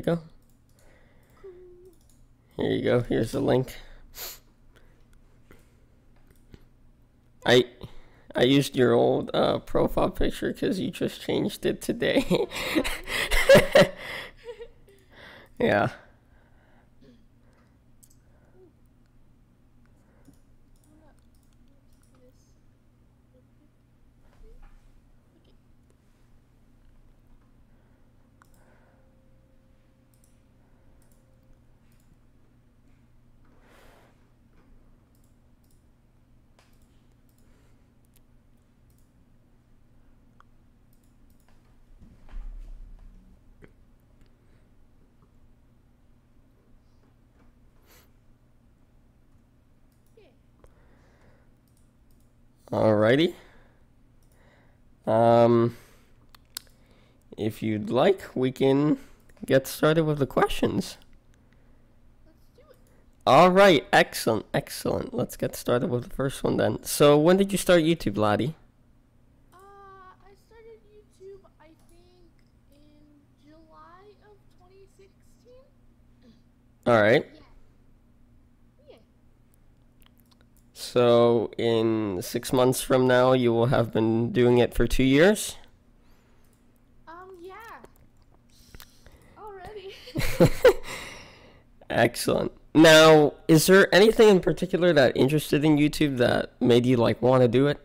go. Here you go. Here's the link. I used your old profile picture because you just changed it today. Yeah. Alrighty. If you'd like, we can get started with the questions. Alright, excellent, excellent. Let's get started with the first one then. So, when did you start YouTube, Laddi? I started YouTube, I think, in July of 2016. Alright. Yeah. So, in 6 months from now, you will have been doing it for 2 years? Yeah. Already. Excellent. Now, is there anything in particular that interested in YouTube that made you like want to do it?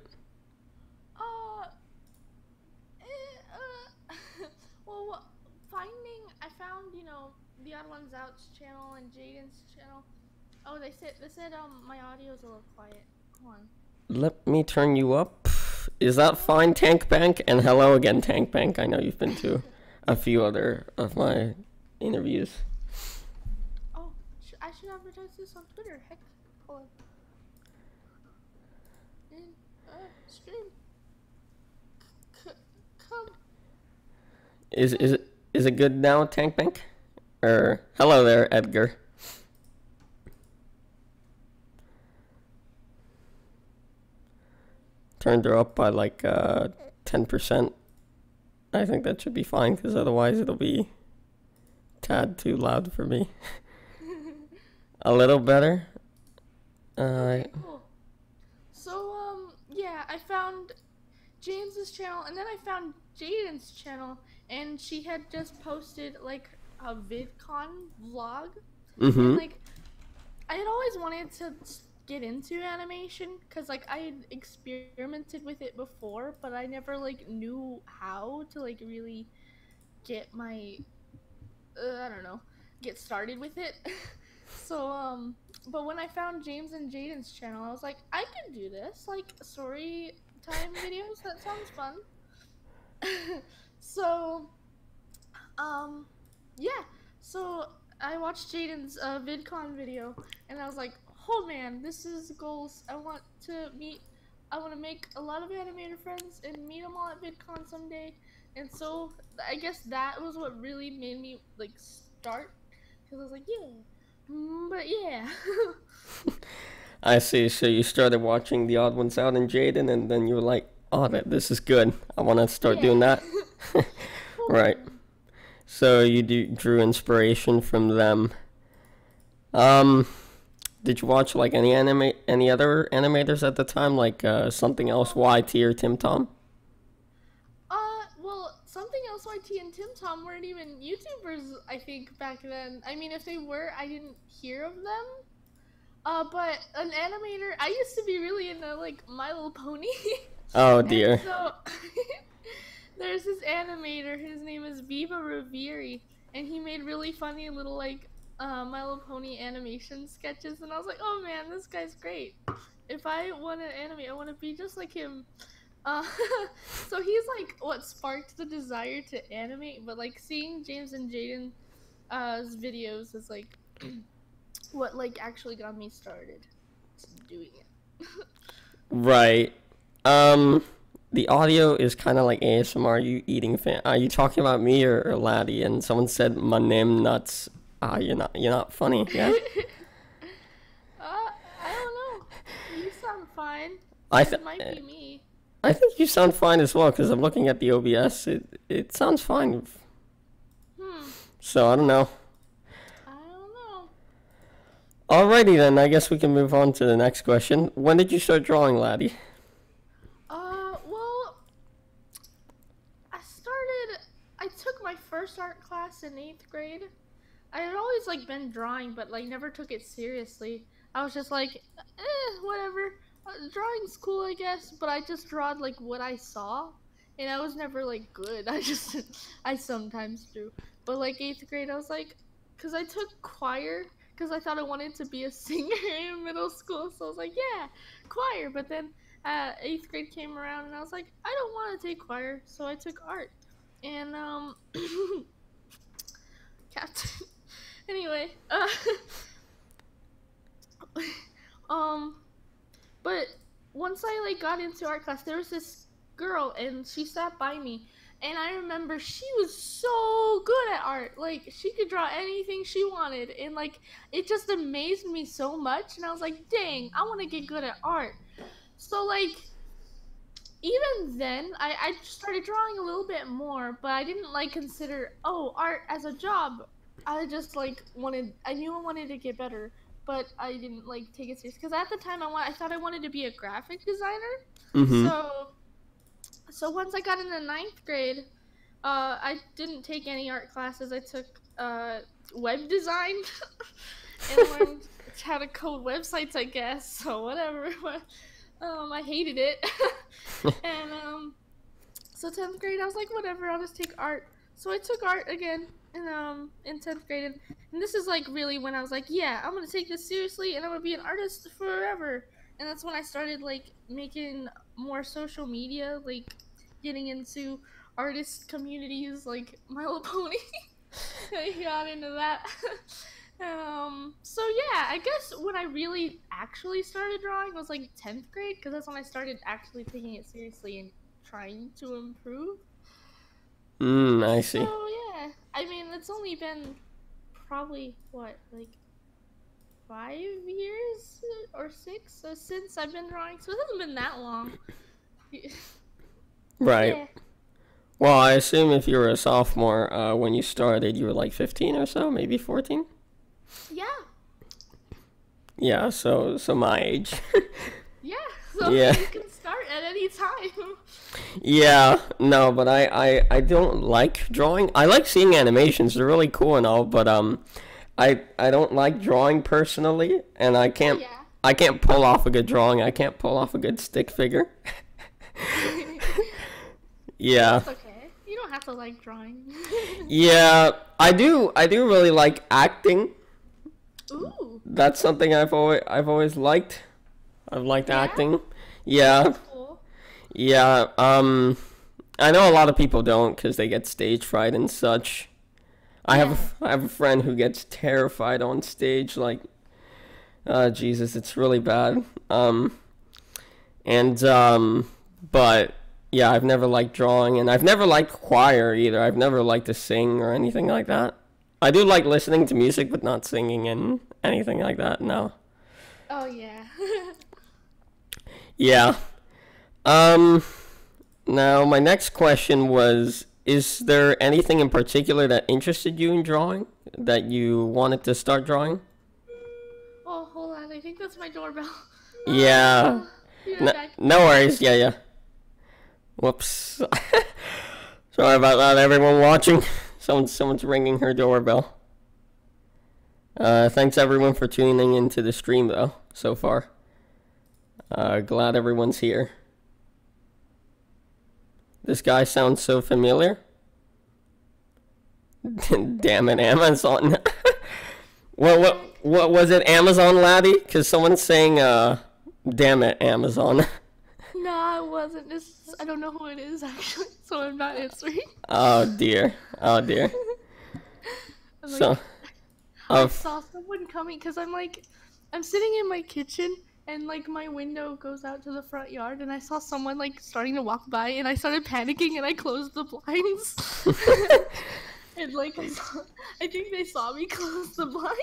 Well, I found, the Odd Ones Out's channel and Jaden's channel. Oh, they said my audio's a little quiet. Hold on. Let me turn you up. Is that fine, Tank Bank? And hello again, Tank Bank. I know you've been to a few other of my interviews. Oh, I should advertise this on Twitter. Heck, hold on. Stream. Come. Is it good now, Tank Bank? Or hello there, Edgar. Turned her up by like 10%. I think that should be fine because otherwise it'll be tad too loud for me. A little better. Okay, cool. So yeah, I found James's channel and then I found Jaden's channel and she had just posted like a VidCon vlog. And like I had always wanted to get into animation because like I had experimented with it before, but I never like knew how to like really get my I don't know, get started with it. So but when I found James and Jaden's channel, I was like, I can do this, like story time videos, that sounds fun. So yeah, so I watched Jaden's VidCon video and I was like, oh man, this is goals. I want to make a lot of animator friends and meet them all at VidCon someday. And so I guess that was what really made me like start, because I was like, yeah, but yeah. I see. So you started watching The Odd Ones Out and Jaden, and then you were like, oh, this is good. I want to start doing that. Right. So you drew inspiration from them. Did you watch like any other animators at the time, like Something Else YT or Tim Tom? Well, Something Else YT and Tim Tom weren't even YouTubers, I think, back then. I mean, if they were, I didn't hear of them. But an animator, I used to be really into like My Little Pony. Oh dear. And so there's this animator, his name is Viva Riveri, and he made really funny little like My Little Pony animation sketches, and I was like, oh man, this guy's great. If I want to animate, I want to be just like him. So he's like what sparked the desire to animate, but like seeing James and Jaden's videos is like what like actually got me started doing it. Right. The audio is kind of like ASMR. Are you eating Are you talking about me or Laddi? And someone said my name nuts. You're not funny. Yeah. I don't know. You sound fine. It might be me. I think you sound fine as well because I'm looking at the OBS. It sounds fine. So I don't know. I don't know. Alrighty then, I guess we can move on to the next question. When did you start drawing, Laddie? Well, I took my first art class in 8th grade. I had always, like, been drawing, but, like, never took it seriously. I was just like, whatever. Drawing's cool, I guess, but I just drawed, like, what I saw. And I was never, like, good. I sometimes drew. But, like, 8th grade, I was like, because I took choir, because I thought I wanted to be a singer in middle school. So I was like, yeah, choir. But then 8th grade came around, and I was like, I don't want to take choir. So I took art. And, Captain. Anyway, but once I, like, got into art class, there was this girl, and she sat by me, and I remember she was so good at art. Like, she could draw anything she wanted, and, like, it just amazed me so much, and I was like, dang, I want to get good at art. So, like, even then, I started drawing a little bit more, but I didn't, like, consider, art as a job. I just, like, I knew I wanted to get better, but I didn't, like, take it serious. Because at the time, I thought I wanted to be a graphic designer. Mm-hmm. So once I got into 9th grade, I didn't take any art classes. I took web design and learned how to code websites, I guess. So whatever. I hated it. And so 10th grade, I was like, whatever, I'll just take art. So I took art again in 10th grade, and this is, like, really when I was like, yeah, I'm gonna take this seriously, and I'm gonna be an artist forever. And that's when I started, like, making more social media, like, getting into artist communities, like My Little Pony. I got into that. So yeah, I guess when I really actually started drawing was, like, 10th grade, because that's when I started actually taking it seriously and trying to improve. I see. So yeah, I mean, it's only been probably, what, like 5 years or 6 since I've been drawing, so it hasn't been that long. Right. Yeah. Well, I assume if you were a sophomore when you started, you were like 15 or so, maybe 14? Yeah. Yeah, so my age. Yeah, so Yeah. you can start at any time. Yeah, no, but I don't like drawing. I like seeing animations; they're really cool and all. But I don't like drawing personally, and I can't pull off a good drawing. I can't pull off a good stick figure. Yeah. That's okay. You don't have to like drawing. Yeah, I do really like acting. Ooh. That's something I've always liked. I've liked acting. Yeah. That's cool. Yeah, I know a lot of people don't because they get stage fright and such. I have a friend who gets terrified on stage, like, Jesus, it's really bad. But yeah, I've never liked drawing, and I've never liked choir either. I've never liked to sing or anything like that. I do like listening to music, but not singing and anything like that, no. Oh, yeah. Yeah. Now my next question was, is there anything in particular that interested you in drawing, that you wanted to start drawing? Oh, hold on, I think that's my doorbell. Yeah. No worries, yeah. Whoops. Sorry about that, everyone watching. Someone's ringing her doorbell. Thanks everyone for tuning into the stream though, so far. Glad everyone's here. This guy sounds so familiar. Damn it, Amazon. what was it, Amazon, Laddie? Because someone's saying, damn it, Amazon. No, it wasn't. I don't know who it is, actually, so I'm not answering. Oh, dear. Like, I saw someone coming, because I'm sitting in my kitchen, and, like, my window goes out to the front yard, and I saw someone, like, starting to walk by, and I started panicking, and I closed the blinds. And, like, I think they saw me close the blinds.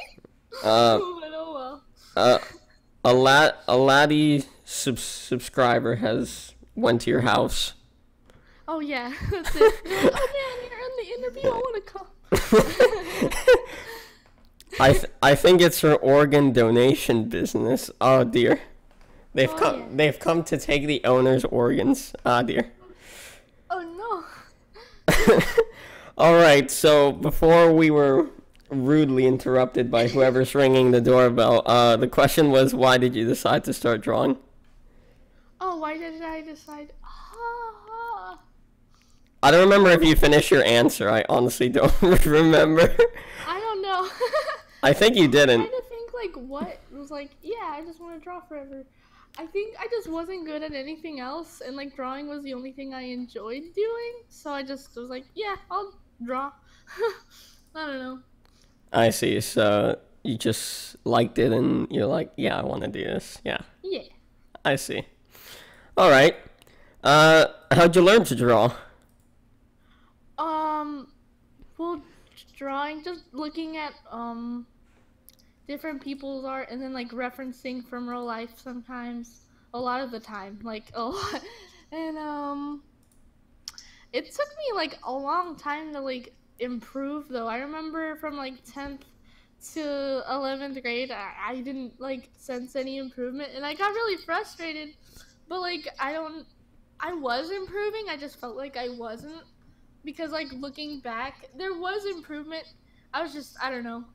But oh well. A Laddie subscriber has went to your house. Oh, yeah, that's it. Oh, man, you're in the interview, I want to come. I think it's her organ donation business. Oh dear. They've come to take the owner's organs. Ah dear. Oh no. All right, so before we were rudely interrupted by whoever's ringing the doorbell, the question was, why did you decide to start drawing? Oh, why did I decide? I don't remember if you finished your answer. I honestly don't remember. I don't know. I think you didn't. I'm trying to think, like, what was like, yeah, I just want to draw forever. I think I just wasn't good at anything else, and, like, drawing was the only thing I enjoyed doing, so I just was like, yeah, I'll draw. I don't know. I see. So you just liked it, and you're like, yeah, I want to do this. Yeah. Yeah. I see. All right. How'd you learn to draw? Well, drawing, just looking at, different people's art, and then, like, referencing from real life sometimes. A lot of the time. Like, a lot. And, it took me, like, a long time to, like, improve, though. I remember from, like, 10th to 11th grade, I didn't, like, sense any improvement, and I got really frustrated. But, like, I was improving, I just felt like I wasn't. Because, like, looking back, there was improvement. I don't know.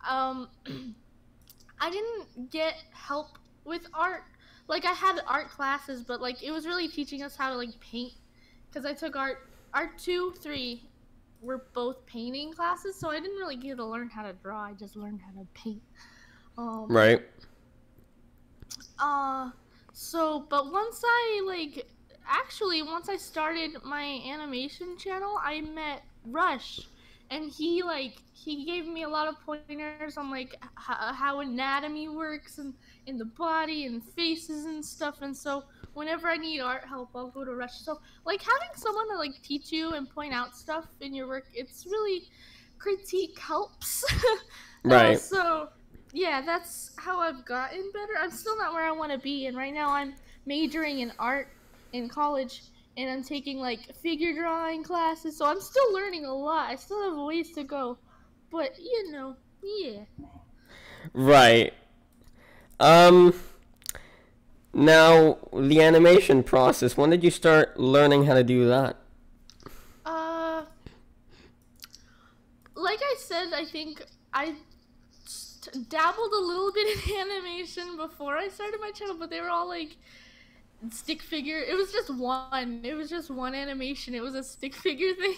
I didn't get help with art. Like, I had art classes, but, like, it was really teaching us how to, like, paint. Because I took art 2, 3 were both painting classes, so I didn't really get to learn how to draw. I just learned how to paint. Right. But once I started my animation channel, I met Rush, and he gave me a lot of pointers on, like, how anatomy works and in the body and faces and stuff, and so whenever I need art help, I'll go to Rush. So, like, having someone to, like, teach you and point out stuff in your work, it's really, critique helps. Right. So yeah, that's how I've gotten better. I'm still not where I want to be, and right now I'm majoring in art in college, and I'm taking, like, figure drawing classes, so I'm still learning a lot. I still have ways to go, but, you know, yeah. Right. Now, the animation process, when did you start learning how to do that? Like I said, I think I dabbled a little bit in animation before I started my channel, but they were all, like, stick figure. It was just one animation. It was a stick figure thing.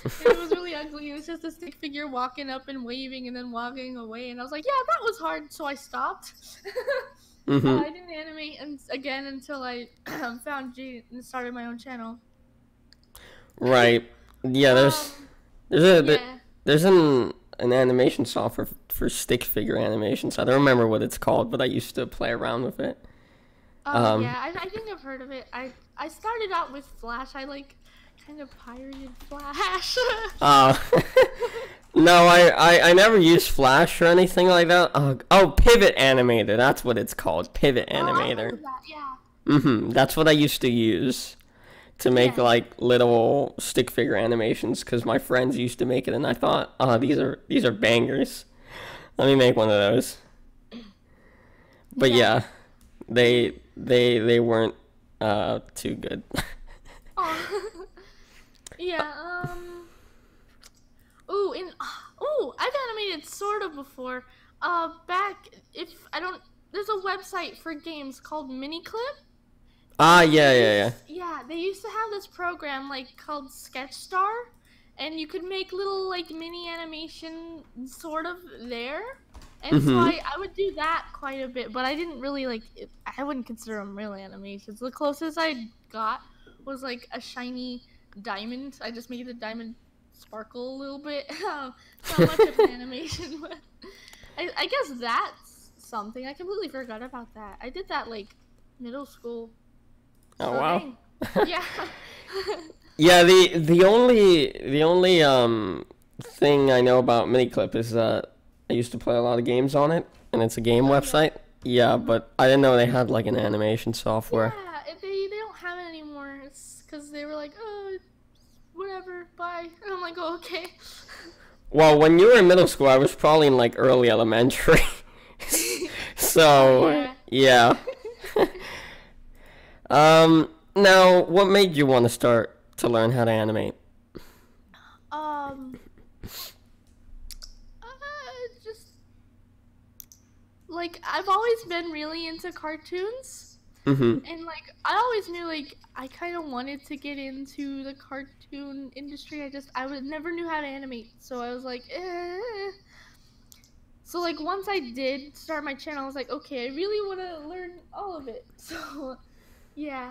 It was really ugly. It was just a stick figure walking up and waving and then walking away, and I was like, yeah, that was hard, so I stopped. Mm-hmm. I didn't animate again until I found Jade and started my own channel. Right. Yeah, there's an animation software for stick figure animations. I don't remember what it's called, but I used to play around with it. Yeah, I think I've heard of it. I started out with Flash. I, like, kind of pirated Flash. No, I never used Flash or anything like that. Oh, Pivot Animator. That's what it's called. Pivot Animator. Oh, that, yeah. Mm-hmm. That's what I used to use to make, like, little stick figure animations, because my friends used to make it, and I thought, these are bangers. Let me make one of those. But yeah, they weren't too good. Yeah. I've animated sort of before. There's a website for games called Miniclip. Yeah. Yeah, they used to have this program, like, called Sketchstar, and you could make little, like, mini animation sort of there. And so I would do that quite a bit, but I didn't really, like, I wouldn't consider them real animations. The closest I got was, like, a shiny diamond. I just made the diamond sparkle a little bit. Not much of an animation, but I guess that's something. I completely forgot about that. I did that, like, middle school. Oh, wow. Yeah. Yeah, the only thing I know about Miniclip is that I used to play a lot of games on it, and it's a game website. Yeah, but I didn't know they had, like, an animation software. Yeah, they don't have it anymore. It's because they were like, oh, whatever, bye. And I'm like, oh, okay. Well, when you were in middle school, I was probably in like early elementary. Oh So, yeah. Now, what made you want to start to learn how to animate? um, just like I've always been really into cartoons, Mm-hmm. and like I always knew like I kind of wanted to get into the cartoon industry. I would never knew how to animate, so I was like, eh. So like once I did start my channel, I was like, okay, I really want to learn all of it. So yeah,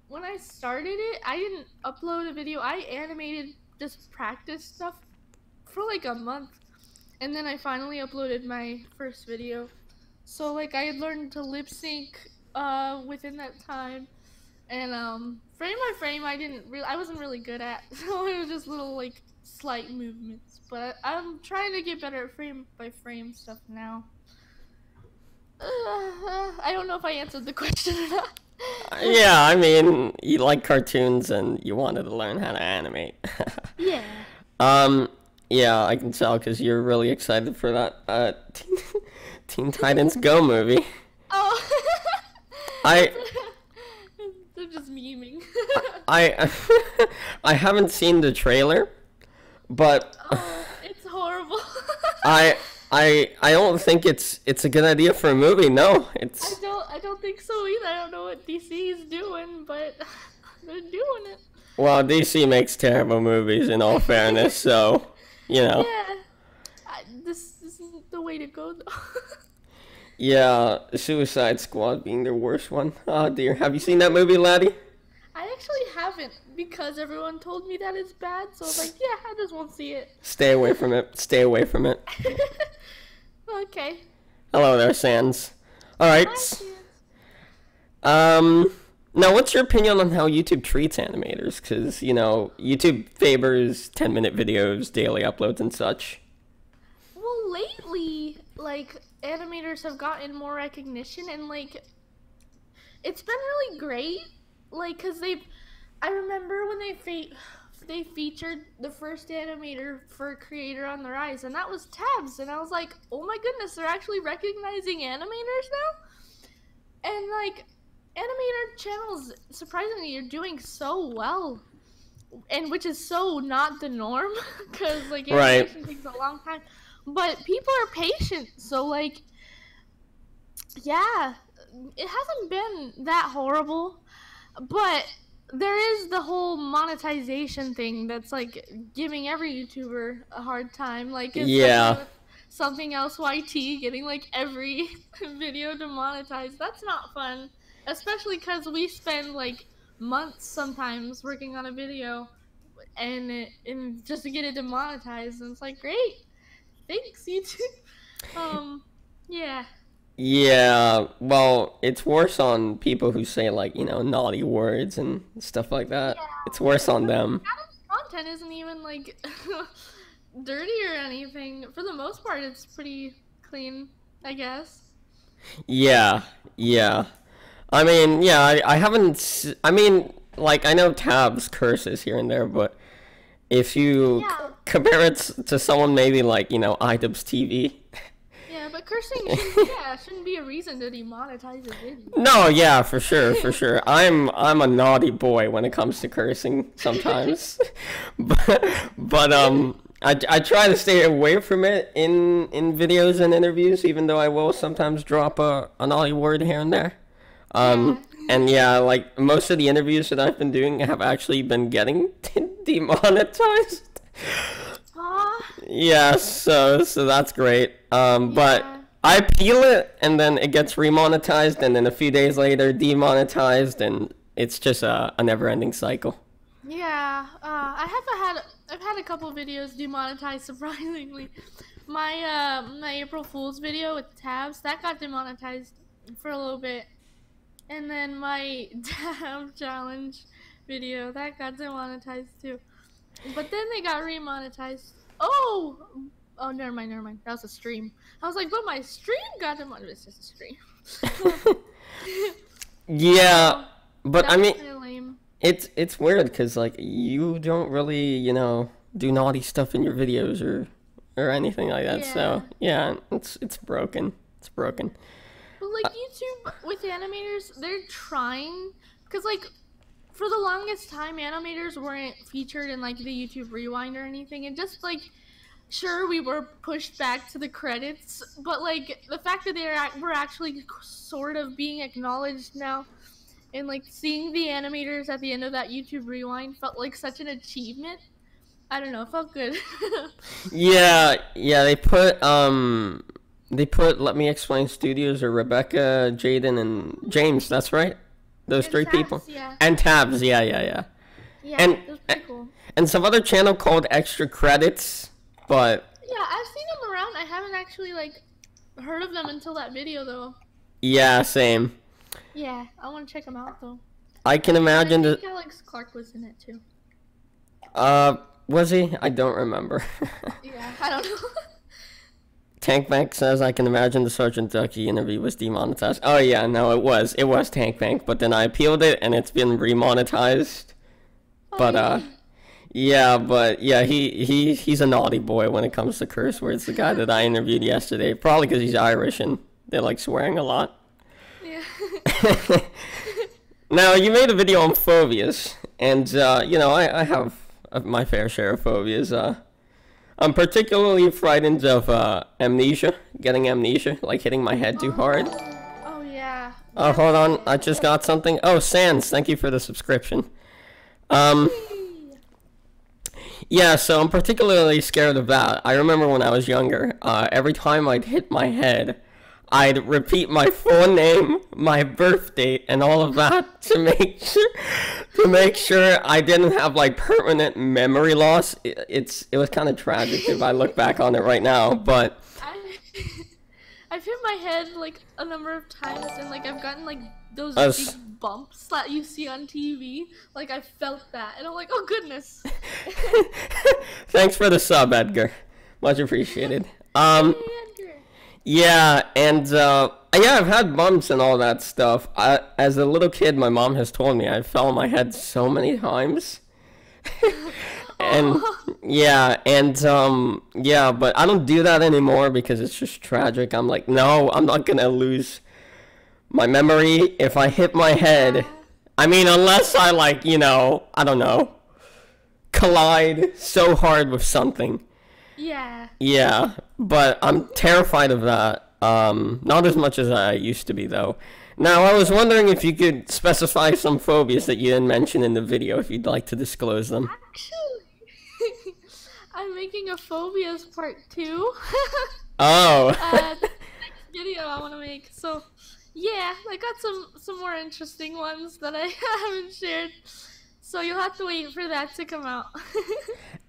when I started it, I didn't upload a video. I animated just practice stuff for like a month, and then I finally uploaded my first video. So like I had learned to lip sync within that time, and frame by frame I wasn't really good at. So it was just little like slight movements, but I'm trying to get better at frame by frame stuff now. I don't know if I answered the question or not. Yeah, I mean, you like cartoons and you wanted to learn how to animate. Yeah. Um, yeah, I can tell because you're really excited for that Teen Titans Go movie. Oh. I I'm just memeing. I I haven't seen the trailer, but Oh, it's horrible. I don't think it's a good idea for a movie. No, it's I don't think so either. I don't know what DC is doing, but they're doing it. well, DC makes terrible movies in all fairness, so you know. Yeah. This isn't the way to go though. Yeah, Suicide Squad being their worst one. Oh dear, have you seen that movie, Laddie? I actually haven't because everyone told me that it's bad, so I was like, yeah, I just won't see it. Stay away from it. Stay away from it. Okay. Hello there, Sans. All right. Hi, kids. Now, what's your opinion on how YouTube treats animators? Because, you know, YouTube favors 10-minute videos, daily uploads, and such. Well, lately, like, animators have gotten more recognition, and, like, it's been really great. Like, because I remember when they featured the first animator for Creator on the Rise, and that was Tabs, and I was like, oh my goodness, they're actually recognizing animators now? And, like, animator channels, surprisingly, are doing so well, and which is so not the norm, because, like, animation takes a long time, but people are patient, so, like, yeah, it hasn't been that horrible, but there is the whole monetization thing that's like giving every YouTuber a hard time. Like, Yeah. with something else YT getting like every video demonetized. That's not fun, especially because we spend like months sometimes working on a video and just to get it demonetized. And it's like, great, thanks YouTube. Yeah. Yeah, well, it's worse on people who say, like, you know, naughty words and stuff like that. Yeah. It's worse on them. Adam's content isn't even like dirty or anything. For the most part, it's pretty clean, I guess. Yeah, yeah. I mean, yeah, I haven't. I mean, like, I know Tabs curses here and there, but if you Yeah. compare it to someone maybe like, you know, iDubbbz TV. Yeah, but cursing shouldn't be a reason to demonetize a video. No, yeah, for sure, for sure. I'm a naughty boy when it comes to cursing sometimes, but I try to stay away from it in videos and interviews, even though I will sometimes drop a naughty word here and there. And yeah, like most of the interviews that I've been doing have actually been getting demonetized. Yeah, so that's great. But I peel it and then it gets remonetized and then a few days later demonetized and it's just a never-ending cycle. Yeah, I've had a couple videos demonetized surprisingly. My April Fool's video with Tabs that got demonetized for a little bit, and then my Tab challenge video that got demonetized too. But then they got remonetized. Oh, never mind. That was a stream. I was like, but my stream got demonetized. It's just a stream. Yeah, but I mean, kinda lame. it's weird because like you don't really, you know, do naughty stuff in your videos or anything like that. Yeah. So yeah, it's broken. It's broken. But like YouTube with animators, they're trying, because like for the longest time animators weren't featured in like the YouTube Rewind or anything, and just like sure we were pushed back to the credits, but like the fact that we're actually sort of being acknowledged now, and like seeing the animators at the end of that YouTube Rewind felt like such an achievement. I don't know, it felt good. Yeah, they put Let Me Explain Studios or Rebecca, Jaden, and James. That's right. Those And three Tabs, people. yeah. And Tabs. Yeah. Yeah, And it was pretty cool. and some other channel called Extra Credits, but Yeah, I've seen them around. I haven't actually like heard of them until that video though. yeah, same. Yeah, I want to check them out though. I can imagine I think Alex Clark was in it too. Was he? I don't remember. Yeah, I don't know. Tank Bank says, I can imagine the Sergeant Ducky interview was demonetized. Oh yeah, no, it was Tank Bank, but then I appealed it and it's been remonetized. But yeah, he's a naughty boy when it comes to curse words. The guy that I interviewed yesterday, probably because he's Irish and they like swearing a lot. Yeah. Now, you made a video on phobias, and you know, I have my fair share of phobias. I'm particularly frightened of amnesia, getting amnesia, like hitting my head too hard. Oh yeah. Oh, hold on, I just got something. Oh, Sans, thank you for the subscription. Yeah, so I'm particularly scared of that. I remember when I was younger, every time I'd hit my head, I'd repeat my full name, my birth date, and all of that to make sure I didn't have like permanent memory loss. It was kind of tragic if I look back on it right now, but I've hit my head like a number of times, and like I've gotten like those big bumps that you see on TV. Like I felt that, and I'm like, oh goodness. Thanks for the sub, Edgar. Much appreciated. Edgar. Yeah, and yeah, I've had bumps and all that stuff. As a little kid, my mom has told me I fell on my head so many times. And yeah, but I don't do that anymore because it's just tragic. I'm like, no, I'm not gonna lose my memory if I hit my head. I mean, unless I like, you know, I don't know, collide so hard with something. Yeah. Yeah, but I'm terrified of that. Not as much as I used to be, though. Now, I was wondering if you could specify some phobias that you didn't mention in the video, if you'd like to disclose them. Actually, I'm making a phobias part 2. Oh. The next video I want to make. So, yeah, I got some more interesting ones that I haven't shared. So you'll have to wait for that to come out.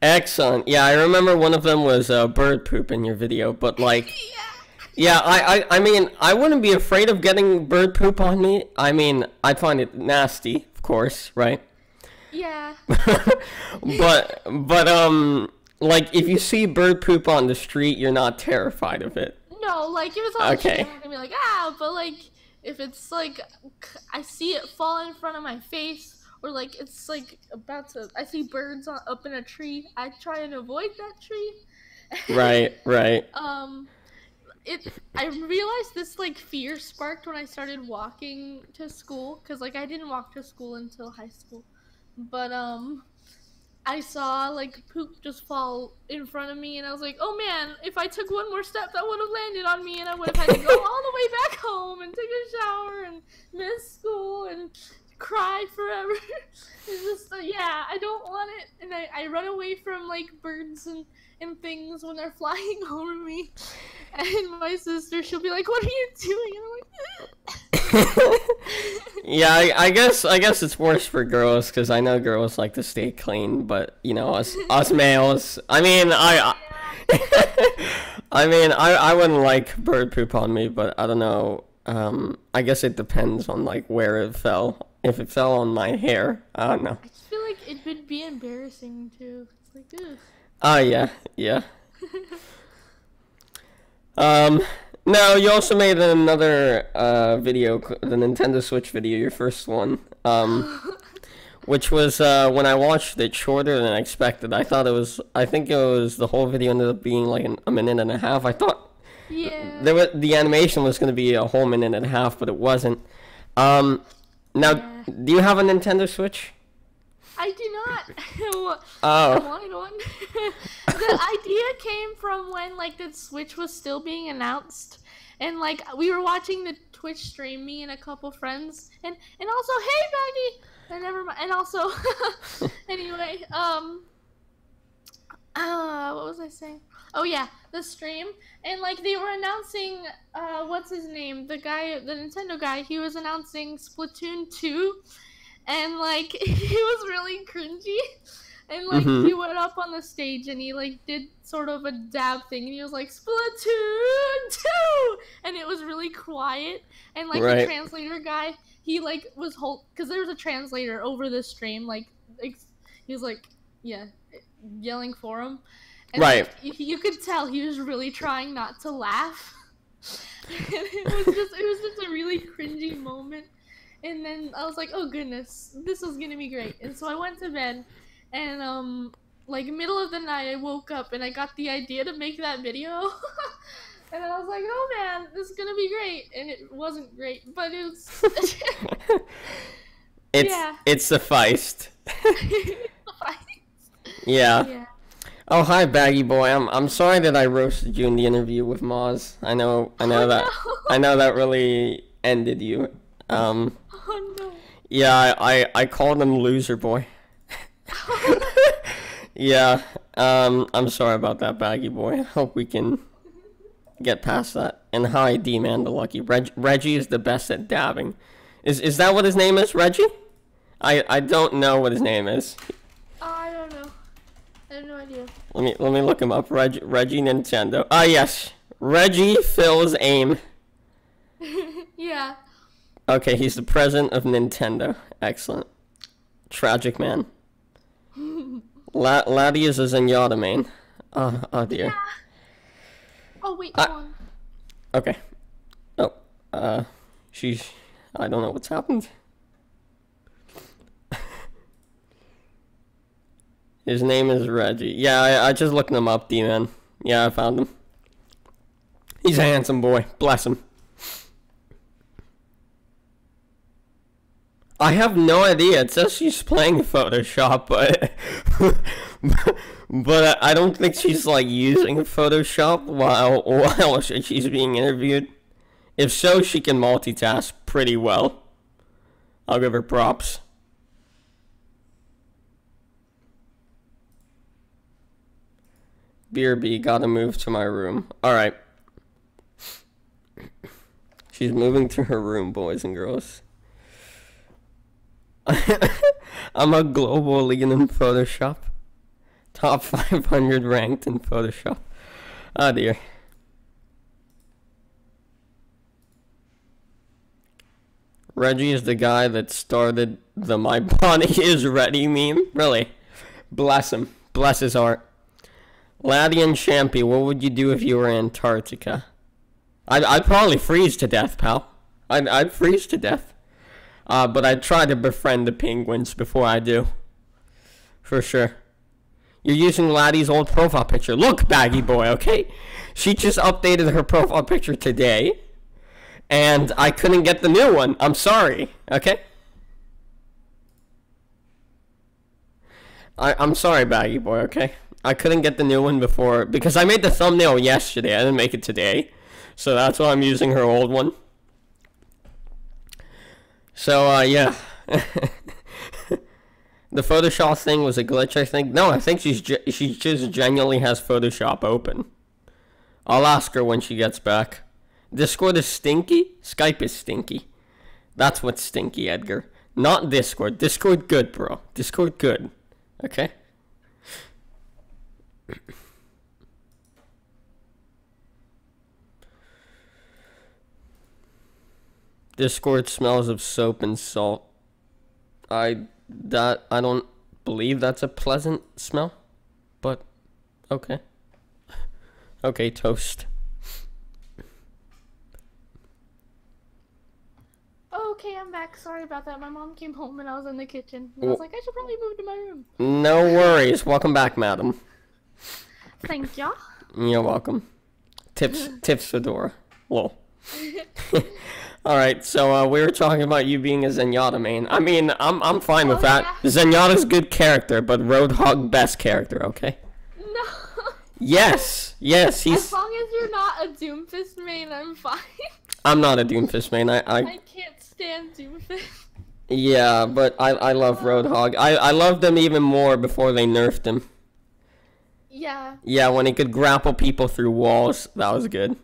Excellent. Yeah, I remember one of them was bird poop in your video, but like, yeah, I mean, I wouldn't be afraid of getting bird poop on me. I mean, I'd find it nasty, of course, right? Yeah. but like if you see bird poop on the street, you're not terrified of it. No, like if it's on the street, Okay. I'm not gonna be like, ah, but like if it's like I see it fall in front of my face, or like it's like I see birds up in a tree, I try and avoid that tree. Right. I realized this like fear sparked when I started walking to school, because like I didn't walk to school until high school, but I saw like poop just fall in front of me, and I was like, oh man, if I took one more step that would have landed on me, and I would have had to go all the way back home and take a shower and miss school and cry forever. It's just yeah, I don't want it, and I run away from like birds and things when they're flying over me, and my sister, she'll be like, what are you doing? And I'm like Yeah, I guess it's worse for girls, because I know girls like to stay clean, but you know, us males, I mean, I wouldn't like bird poop on me, but I don't know. I guess it depends on like where it fell. If it fell on my hair, I don't know. I just feel like it would be embarrassing too. It's like, ugh. Oh yeah. No, you also made another video, the Nintendo Switch video, your first one, which was when I watched it shorter than I expected. I think it was the whole video ended up being like a minute and a half. I thought the animation was going to be a whole minute and a half, but it wasn't. Now, do you have a Nintendo Switch? I do not. Oh. I wanted one. The idea came from when like the Switch was still being announced, and like we were watching the Twitch stream, me and a couple friends, and also hey Maggie, and never mind, and also anyway, what was I saying? Oh yeah, the stream, and like they were announcing what's his name, the Nintendo guy, he was announcing Splatoon 2. And, like, he was really cringy. And, like, he went up on the stage and he, like, did sort of a dab thing. And he was like, Splatoon 2! And it was really quiet. And, like, the translator guy, he, like, was because there was a translator over the stream. Like, he was, like, yelling for him. And, like, you could tell he was really trying not to laugh. And it was just a really cringy moment. And then I was like, oh goodness, this was gonna be great. And so I went to bed, and like middle of the night I woke up and I got the idea to make that video. And I was like, oh man, this is gonna be great. And it wasn't great, but it was It sufficed. Yeah. Oh, hi Baggy Boy. I'm sorry that I roasted you in the interview with Moz. I know that really ended you. Oh no. Yeah, I called him Loser Boy. Yeah, I'm sorry about that, Baggy Boy. I hope we can get past that. And hi, D-Man the Lucky. Reggie is the best at dabbing. Is that what his name is, Reggie? I don't know what his name is. I don't know. I have no idea. Let me look him up. Reggie Nintendo. Ah, yes. Reggie Phil's aim. Yeah. Okay, he's the president of Nintendo. Excellent. Tragic man. Laddi is a Zenyatta main. Oh dear. Yeah. Oh wait, hold on. Okay. Oh, I don't know what's happened. His name is Reggie. Yeah, I just looked him up, D-Man. Yeah, I found him. He's a handsome boy. Bless him. I have no idea. It says she's playing Photoshop, but I don't think she's like using Photoshop while she's being interviewed. If so, she can multitask pretty well. I'll give her props. BRB, gotta move to my room. Alright. She's moving to her room, boys and girls. I'm a global elite in Photoshop. Top 500 ranked in Photoshop. Oh dear. Reggie is the guy that started the "My Body Is Ready" meme. Really? Bless him. Bless his heart. Laddi and Champy, what would you do if you were in Antarctica? I'd probably freeze to death, pal. I'd freeze to death. But I'd try to befriend the penguins before I do. For sure. You're using Laddi's old profile picture. Look, Baggy Boy, okay? She just updated her profile picture today. And I couldn't get the new one. I'm sorry, okay? I'm sorry, Baggy Boy, okay? I couldn't get the new one before, because I made the thumbnail yesterday. I didn't make it today. So that's why I'm using her old one. So, yeah. The Photoshop thing was a glitch, I think. No, I think she just genuinely has Photoshop open. I'll ask her when she gets back. Discord is stinky? Skype is stinky. That's what's stinky, Edgar. Not Discord. Discord good, bro. Discord good. Okay? Discord smells of soap and salt. I don't believe that's a pleasant smell, but okay. Okay, toast. okay, I'm back. Sorry about that. My mom came home and I was in the kitchen. And I was like, I should probably move to my room. No worries. Welcome back, madam. Thank ya. You're welcome. Tips Fedora. Whoa. Alright, so we were talking about you being a Zenyatta main. I mean, I'm fine with that. Yeah. Zenyatta's good character, but Roadhog best character, okay? No. Yes, he's... As long as you're not a Doofus main, I'm fine. I'm not a Doofus main. I can't stand Doofus. Yeah, but I love Roadhog. I loved him even more before they nerfed him. Yeah. Yeah, when he could grapple people through walls, that was good.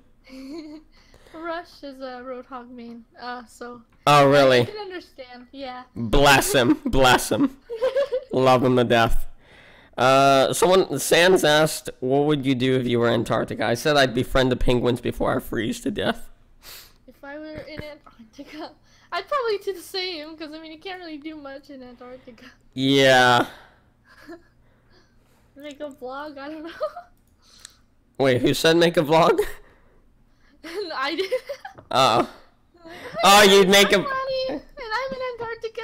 Rush is a Roadhog main, so... Oh, really? I can understand, yeah. Bless him. Love him to death. Sans asked, what would you do if you were in Antarctica? I said I'd befriend the penguins before I freeze to death. If I were in Antarctica, I'd probably do the same, because, I mean, you can't really do much in Antarctica. Yeah. Make a vlog? I don't know. Wait, who said make a vlog? I did. Oh, you'd make a... and I'm in Antarctica.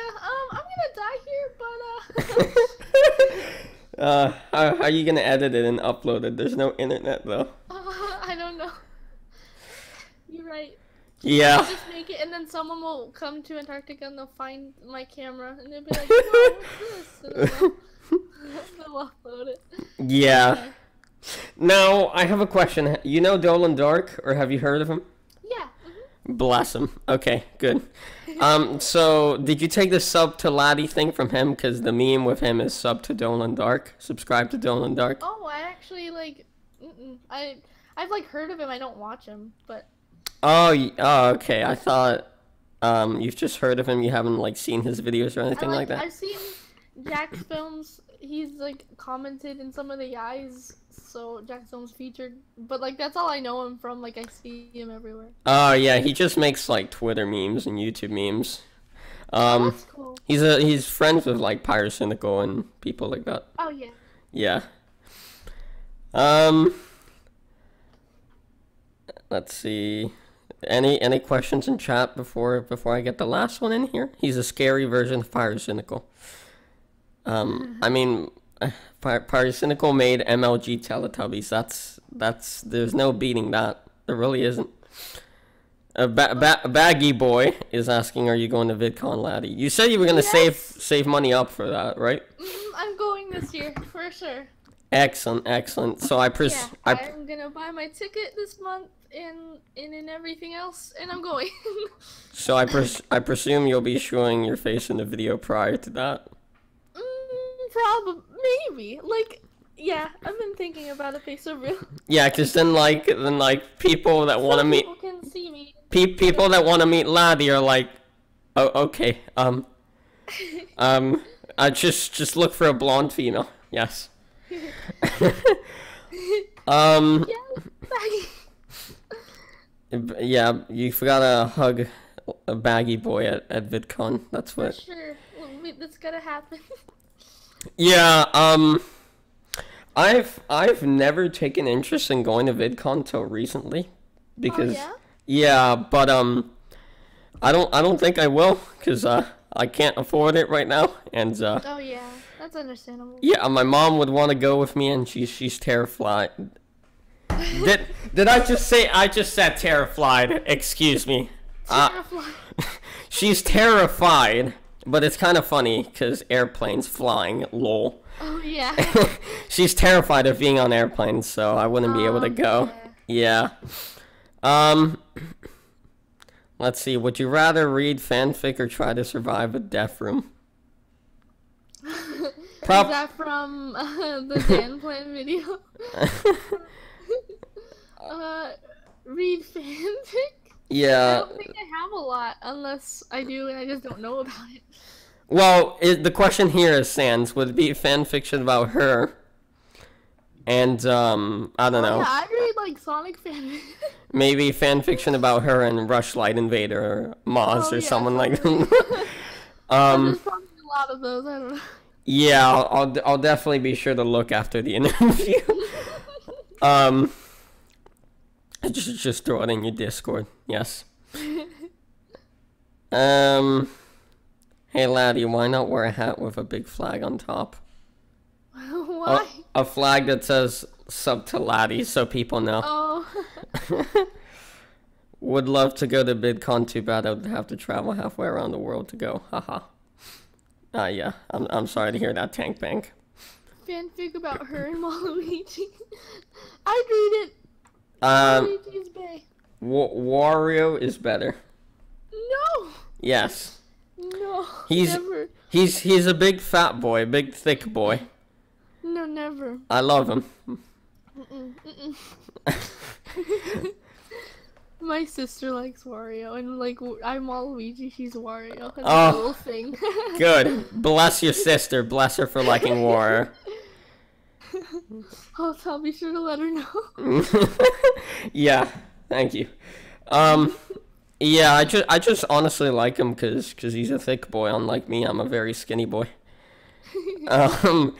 I'm gonna die here, but, how are you gonna edit it and upload it? There's no internet, though. I don't know. You're right. Yeah. I'll just make it, and then someone will come to Antarctica, and they'll find my camera, and they'll be like, "Whoa, what's this?" And they'll upload it. Yeah. Okay. Now, I have a question. You know Dolan Dark, or have you heard of him? Yeah. Bless him. Okay, good. So, did you take the sub to Laddi thing from him? Because the meme with him is sub to Dolan Dark. Subscribe to Dolan Dark. Oh, I actually, like, I've, like, heard of him. I don't watch him, but... Oh, okay. I thought, you've just heard of him. You haven't, like, seen his videos or anything like that? I've seen Jack's films. He's, like, commented in some of the eyes, so Jack's films featured. But, like, that's all I know him from. Like, I see him everywhere. Oh, yeah. He just makes, like, Twitter memes and YouTube memes. Oh, that's cool. He's friends with, like, Pyrocynical and people like that. Oh, yeah. Yeah. Let's see. Any questions in chat before I get the last one in here? He's a scary version of Pyrocynical. I mean, Pyrocynical made MLG Teletubbies. That's there's no beating that. There really isn't. Baggy Boy is asking, are you going to VidCon, Laddi? You said you were gonna save money up for that, right? I'm going this year for sure. Excellent. So I'm gonna buy my ticket this month and everything else, and I'm going. So I presume you'll be showing your face in the video prior to that. Probably, maybe. Like, yeah, I've been thinking about a face of real. Yeah, cause then people that want to meet people can see me. People that want to meet Laddi are like, oh, okay. I just look for a blonde female. Yes. Yeah, you forgot to hug a Baggy Boy at VidCon. That's what. For sure. That's gotta happen. Yeah, I've never taken interest in going to VidCon till recently, because but I don't think I will, because I can't afford it right now, and oh yeah, that's understandable. Yeah, my mom would want to go with me, and she's terrified. Did I just say? I just said terrified. Excuse me. Terrified. She's terrified. But it's kind of funny, because airplanes flying, lol. Oh, yeah. She's terrified of being on airplanes, so I wouldn't be able to go. Yeah. Let's see, would you rather read fanfic or try to survive a death room? Is that from the Dan Plan video? Read fanfic? Yeah. I don't think I have a lot, unless I do and I just don't know about it. Well, the question here is, Sans, would it be fan fiction about her? And, I don't know. Yeah, I read, like, Sonic fanfic. Maybe fan fiction about her and Rushlight Invader or Moz or someone like that. There's probably a lot of those, I don't know. Yeah, I'll definitely be sure to look after the interview. Just throw it in your Discord. Yes. Um, hey Laddie, why not wear a hat with a big flag on top? Why? A flag that says sub to Laddi so people know. Oh. Would love to go to VidCon, too bad I would have to travel halfway around the world to go. Haha. Yeah, I'm sorry to hear that, Tank Bank. Fanfic about her and Waluigi. I'd read it. Waluigi's bae. Wario is better. No. Yes. No. Never. He's a big fat boy, big thick boy. No, never. I love him. My sister likes Wario, and like I'm Waluigi, she's Wario. That's a little thing. Good. Bless your sister. Bless her for liking Wario. I'll be sure to let her know. Yeah. Thank you. Yeah, I just honestly like him because he's a thick boy. Unlike me, I'm a very skinny boy. And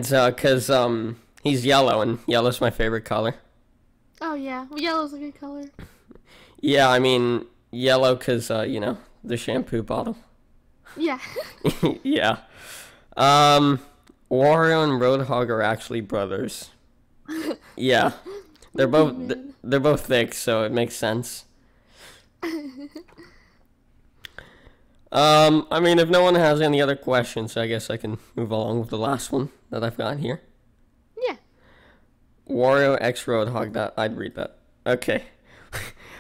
because he's yellow, and yellow's my favorite color. Oh yeah, yellow's a good color. Yeah, I mean yellow because you know, the shampoo bottle. Yeah. Yeah. Wario and Roadhog are actually brothers. Yeah. They're both thick, so it makes sense. I mean, if no one has any other questions, I guess I can move along with the last one that I've got here. Yeah. Wario X Roadhog, that I'd read that. Okay.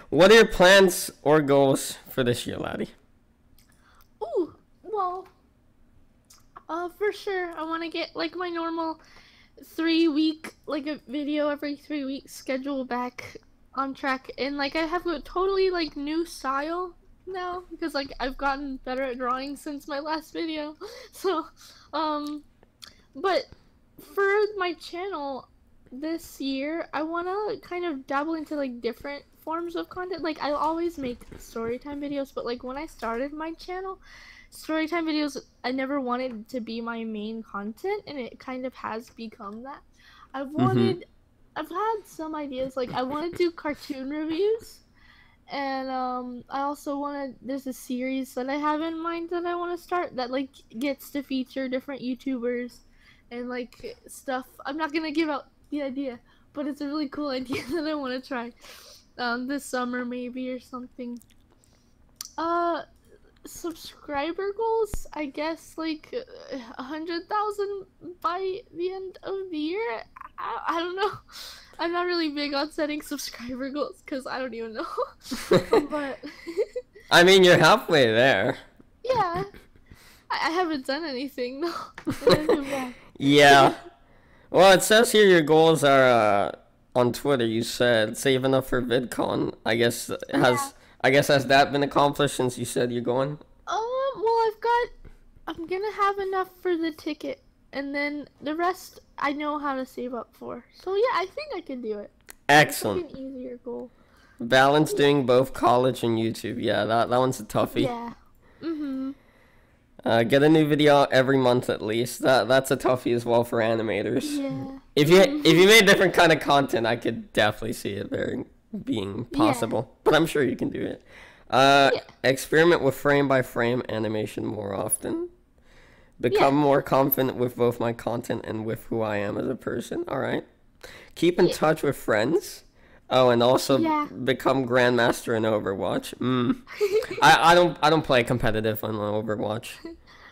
What are your plans or goals for this year, Laddie? Ooh, well, for sure, I want to get like my normal 3-week, like a video every 3 weeks schedule back on track, and like I have a totally like new style now because like I've gotten better at drawing since my last video. So, but for my channel this year, I want to kind of dabble into like different forms of content. Like I always make storytime videos, but like when I started my channel, storytime videos, I never wanted to be my main content, and it kind of has become that. I've had some ideas, like I want to do cartoon reviews, and I also want to, there's a series that I have in mind that I want to start that like gets to feature different YouTubers and like stuff. I'm not gonna give out the idea, but it's a really cool idea that I want to try this summer maybe or something. Subscriber goals, I guess like 100,000 by the end of the year. I don't know. I'm not really big on setting subscriber goals because I don't even know. But I mean, you're halfway there. Yeah, I haven't done anything though. Yeah. Well, it says here your goals are on Twitter. You said saving up for VidCon. I guess has that been accomplished since you said you're going? Well, I'm gonna have enough for the ticket, and then the rest I know how to save up for. So yeah, I think I can do it. Excellent. It's like an easier goal. Balance doing both college and YouTube. Yeah, that one's a toughie. Yeah. Get a new video every month at least. That's a toughie as well for animators. Yeah. If you made different kind of content, I could definitely see it being possible. Yeah. But I'm sure you can do it. Experiment with frame by frame animation more often. Become more confident with both my content and with who I am as a person. All right. Keep in touch with friends. Oh, and also become Grandmaster in Overwatch. I don't play competitive on Overwatch.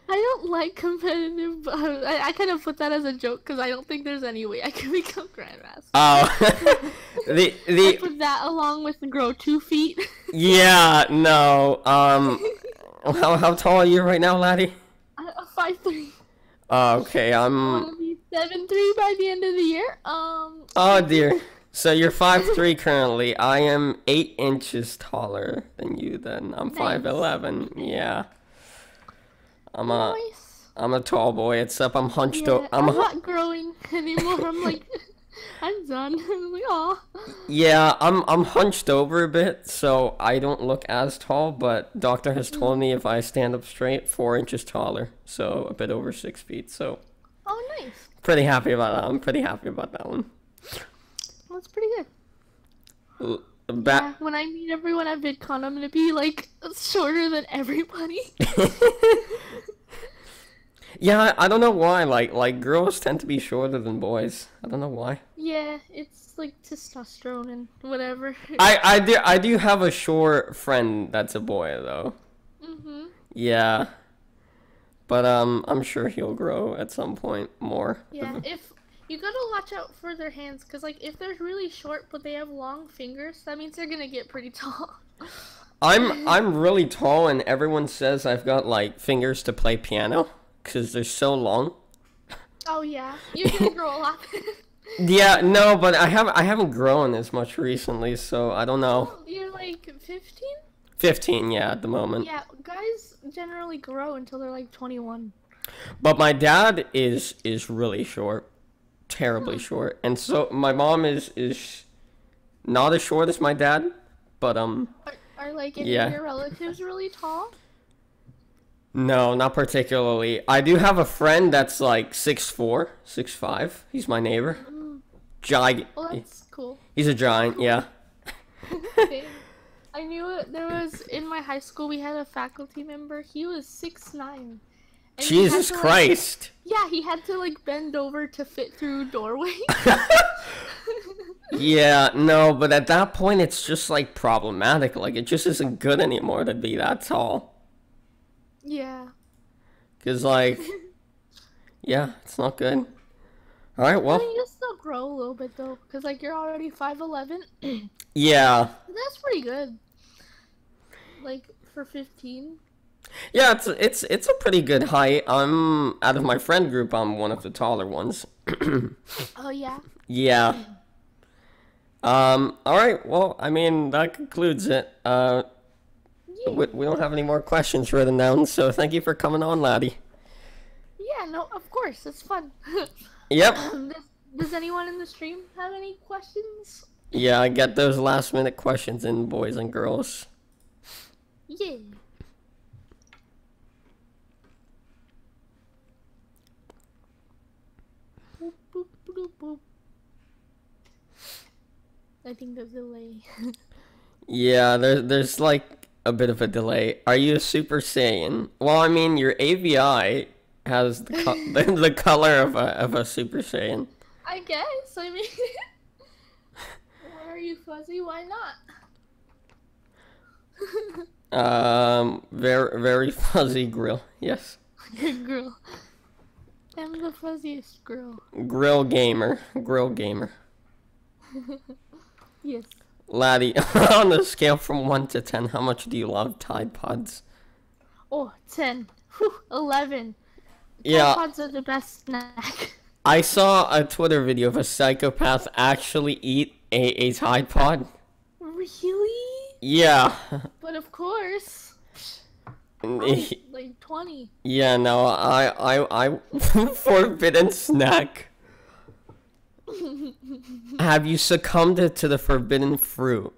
I don't like competitive, but I kind of put that as a joke because I don't think there's any way I can become Grandmaster. Oh, I put that along with grow 2 feet. Yeah, no. How tall are you right now, Laddie? I'm 5'3". Okay, I want to be 7'3" by the end of the year. Oh dear. So you're 5'3" currently. I am 8 inches taller than you. Then I'm 5'11". Yeah. I'm a tall boy. Except I'm hunched over. I'm not growing anymore. I'm like, I'm done. I'm like, aw. Yeah, I'm hunched over a bit, so I don't look as tall. But doctor has told me if I stand up straight, 4 inches taller, so a bit over 6 feet. So. Oh, nice. Pretty happy about that. I'm pretty happy about that one. Well, that's pretty good. Yeah, when I meet everyone at VidCon, I'm gonna be like shorter than everybody. Yeah, I don't know why. Like girls tend to be shorter than boys. I don't know why. Yeah, it's like testosterone and whatever. I do have a short friend that's a boy though. Mhm. Yeah, but I'm sure he'll grow at some point more. Yeah, if you gotta watch out for their hands, cause like if they're really short but they have long fingers, that means they're gonna get pretty tall. I'm really tall, and everyone says I've got like fingers to play piano because they're so long. Oh yeah, you're gonna grow a lot. Yeah, no, but I haven't grown as much recently, so I don't know. Oh, you're like 15? 15, yeah, at the moment. Yeah, guys generally grow until they're like 21. But my dad is really short, terribly short, and so my mom is not as short as my dad, but Are like any yeah. of your relatives really tall? No, not particularly. I do have a friend that's like 6'4", 6'5". He's my neighbor. Giant. Well, that's cool. He's a giant, yeah. I knew it. There was in my high school. We had a faculty member. He was 6'9". Jesus Christ. Yeah, he had to like bend over to fit through doorways. Yeah, no, but at that point it's just like problematic. Like it just isn't good anymore to be that tall. Yeah. Cause like, yeah, it's not good. All right, well. I mean, you still grow a little bit though, cause like you're already 5'11". Yeah. That's pretty good. Like for 15. Yeah, it's a pretty good height. I'm out of my friend group. I'm one of the taller ones. Oh yeah. Yeah. All right. Well, I mean that concludes it. Yeah. We don't have any more questions written down. So thank you for coming on, Laddi. Yeah. No. Of course. It's fun. Yep. Does anyone in the stream have any questions? Yeah, I get those last minute questions in, boys and girls. Yeah. Boop, boop, boop, boop. I think there's a delay. Yeah, there's like a bit of a delay. Are you a Super Saiyan? Well, I mean, your AVI has the color of a Super Saiyan. I guess. I mean, why are you fuzzy? Why not? Very fuzzy grill. Yes. Girl. I'm the fuzziest girl. Grill gamer. Grill gamer. Yes. Laddie, on a scale from 1 to 10, how much do you love Tide Pods? Oh, 10. Whew, 11. Yeah. Tide Pods are the best snack. I saw a Twitter video of a psychopath actually eat a Tide Pod. Really? Yeah. But of course. Like 20. Yeah, no, I forbidden snack. Have you succumbed to the forbidden fruit?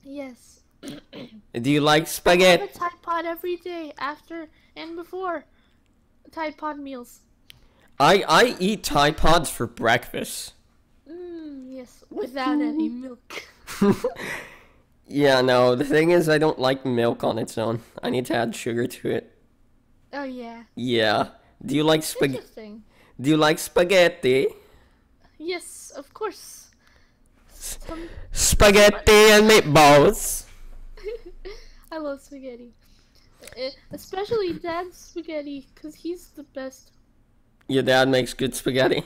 Yes. Do you like I spaghetti? have a Tide Pod every day, after and before Tide Pod meals. I eat Tide Pods for breakfast. Yes, without any milk. Yeah, no, the thing is I don't like milk on its own. I need to add sugar to it. Oh yeah. Yeah. Do you like spaghetti? Interesting. Do you like spaghetti? Yes, of course. Spaghetti and meatballs. I love spaghetti. Especially Dad's spaghetti, because he's the best. Your dad makes good spaghetti?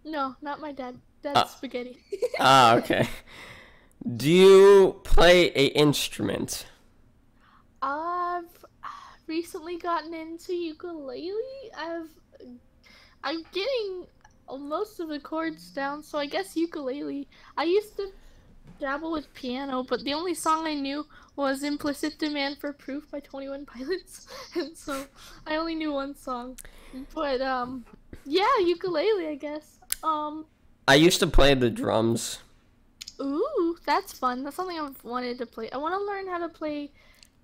No, not my dad. Dad's spaghetti. Ah, okay. Do you play a instrument? I've recently gotten into ukulele. I'm getting most of the chords down, so I guess ukulele. I used to dabble with piano, but the only song I knew was Implicit Demand for Proof by 21 Pilots, and so I only knew one song. But yeah, ukulele, I guess. I used to play the drums. Ooh, that's fun. That's something I've wanted to play. I want to learn how to play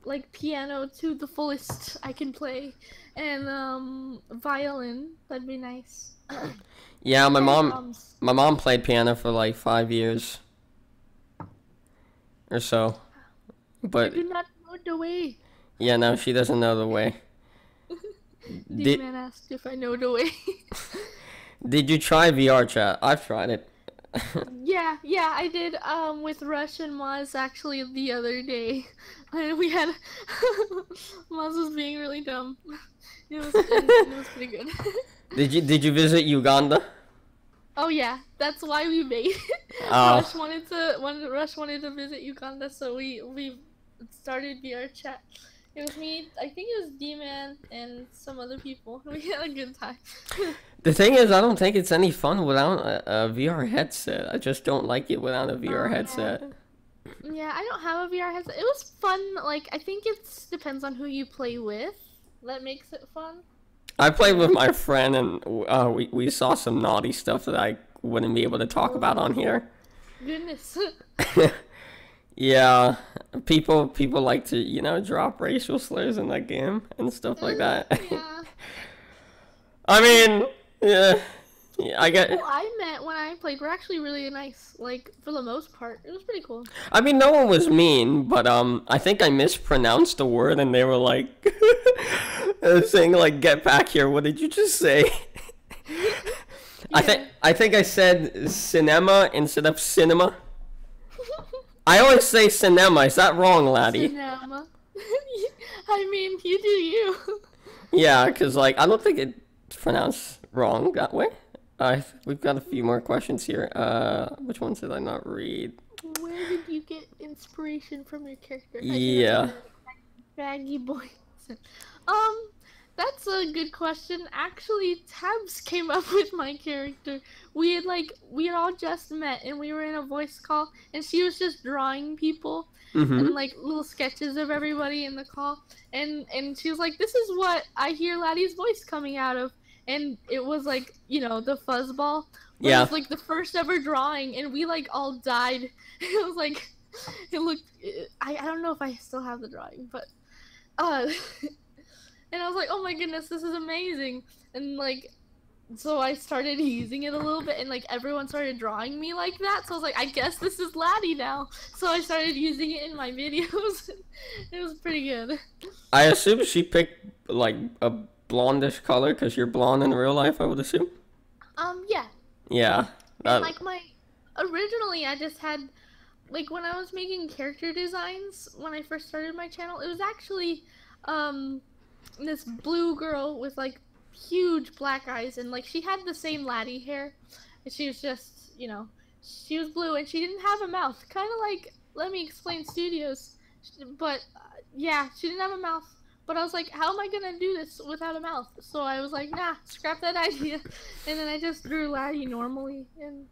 like piano to the fullest I can play, and violin. That'd be nice. Yeah, my And drums. mom played piano for like 5 years. or so. I But do not know the way. yeah, no, she doesn't know the way. Did D-Man asked if I know the way. Did you try VR chat? I've tried it. Yeah, I did with Rush and Maz actually the other day. And we had Maz was being really dumb. It was pretty good. Did you visit Uganda? Oh yeah, that's why we made it. Oh, Rush wanted to visit Uganda, so we started VR chat. It was me, I think it was D-Man and some other people. We had a good time. the thing is, I don't think it's any fun without a VR headset. I just don't like it without a VR headset. Yeah, I don't have a VR headset. It was fun. Like, I think it depends on who you play with. That makes it fun. I played with my friend, and we saw some naughty stuff that I wouldn't be able to talk about on here. Goodness. Yeah, people like to, drop racial slurs in that game and stuff like that. Yeah. I mean, yeah, I get. People I met when I played were actually really nice. Like, for the most part, it was pretty cool. I mean, no one was mean, but I think I mispronounced the word, and they were like, saying like, "Get back here!" What did you just say? Yeah. I think I said cinema instead of cinema. I always say cinema. Is that wrong, Laddi? Cinema. I mean, you do you. Yeah, because like I don't think it's pronounced wrong that way. We've got a few more questions here. Which ones did I not read? Where did you get inspiration from your character? Yeah. Baggy boy. That's a good question. Actually, Tabs came up with my character. We had all just met and we were in a voice call and she was just drawing people and like little sketches of everybody in the call and she was like, "This is what I hear Laddie's voice coming out of." And it was like, the fuzzball. But Yeah. it was like the first ever drawing and we like all died. It was like I don't know if I still have the drawing, but and I was like, "Oh my goodness, this is amazing." And like, so I started using it a little bit and like everyone started drawing me like that. So I was like, "I guess this is Laddie now." So I started using it in my videos. It was pretty good. I assume she picked like a blondish color because you're blonde in real life, I would assume. Yeah. Yeah. And like originally I just had, like when I was making character designs when I first started my channel, it was actually, this blue girl with like huge black eyes and like she had the same Laddie hair. And she was just, she was blue and she didn't have a mouth. Kind of like Let Me Explain Studios. But yeah, she didn't have a mouth. But I was like, how am I gonna do this without a mouth? So I was like, nah, scrap that idea. And then I just drew Laddie normally, and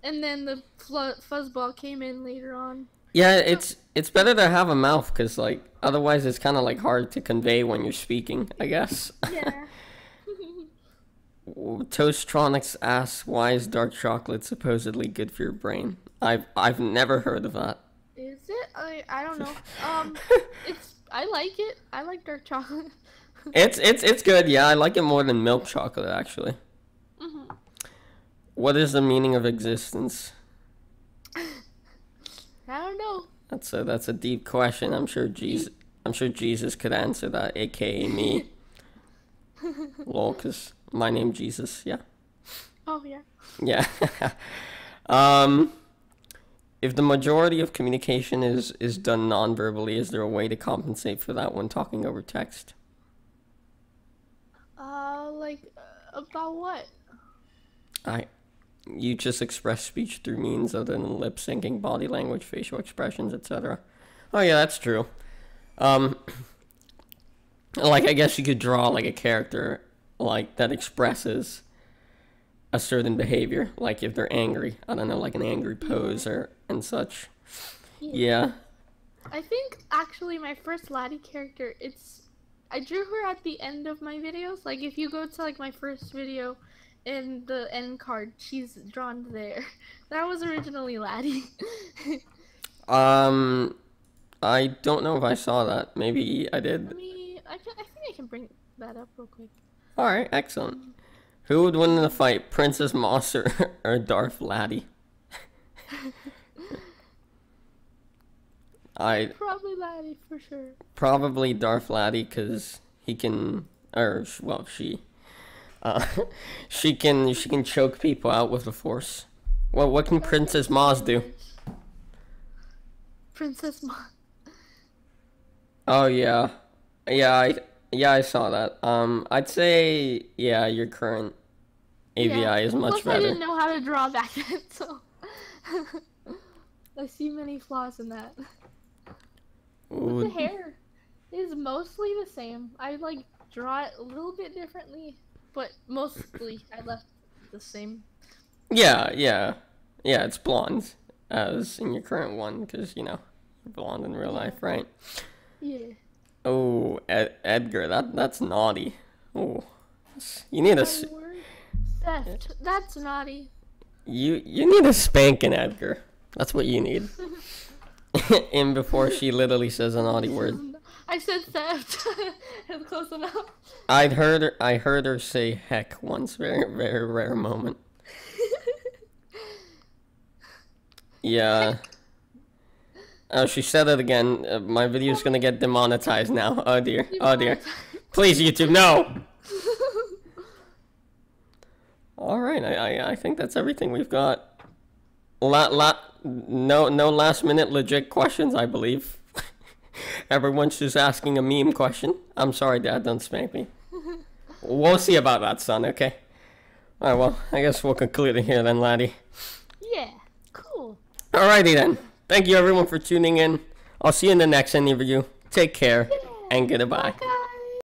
then the fuzzball came in later on. Yeah, it's better to have a mouth because like otherwise it's kind of like hard to convey when you're speaking, I guess. Yeah. Toastronics asks, "Why is dark chocolate supposedly good for your brain?" I've never heard of that. Is it? I don't know. I like it. I like dark chocolate. It's good. Yeah, I like it more than milk chocolate actually. What is the meaning of existence? I don't know. That's a deep question. I'm sure Jesus could answer that, aka me. Lol, 'cause my name Jesus. Yeah. Oh yeah. Yeah. If the majority of communication is done non-verbally, is there a way to compensate for that when talking over text? About what? You just express speech through means other than lip syncing, body language, facial expressions, etc. Oh yeah, that's true. Like I guess you could draw like a character like that expresses a certain behavior, like if they're angry. I don't know, like an angry pose and such. Yeah. I think actually my first Laddie character, I drew her at the end of my videos. Like if you go to like my first video in the end card, she's drawn there. That was originally Laddie. I don't know if I saw that. Maybe I did. I think I can bring that up real quick. All right, excellent. Who would win in the fight, Princess Moss or Darth Laddie? Probably Laddi for sure. Probably Darth Laddi, because he can, or well, she, uh, she can choke people out with the Force. Well, what can Princess Maz do? Princess Maz. Oh yeah, I saw that. I'd say yeah, your current AVI is much Plus, better. I didn't know how to draw back then, so I see many flaws in that. But the hair is mostly the same. I like draw it a little bit differently, but mostly I left the same. Yeah. It's blonde, as in your current one, because you know you're blonde in real life, right? Yeah. Oh, Edgar, that's naughty. Oh, you need a theft. That's naughty. You need a spanking, Edgar. That's what you need. And before she literally says a naughty word. I said theft. It's close enough. I heard her say heck once. Very, very rare moment. Yeah. Oh, she said it again. My video's gonna get demonetized now. Oh dear. Oh dear. Please, YouTube, no! Alright, I think that's everything we've got. No last minute legit questions, I believe. Everyone's just asking a meme question. I'm sorry, Dad, don't spank me. We'll see about that, son, okay? Alright, well, I guess we'll conclude it here then, Laddie. Yeah, cool. Alrighty then. Thank you everyone for tuning in. I'll see you in the next interview. Take care and goodbye.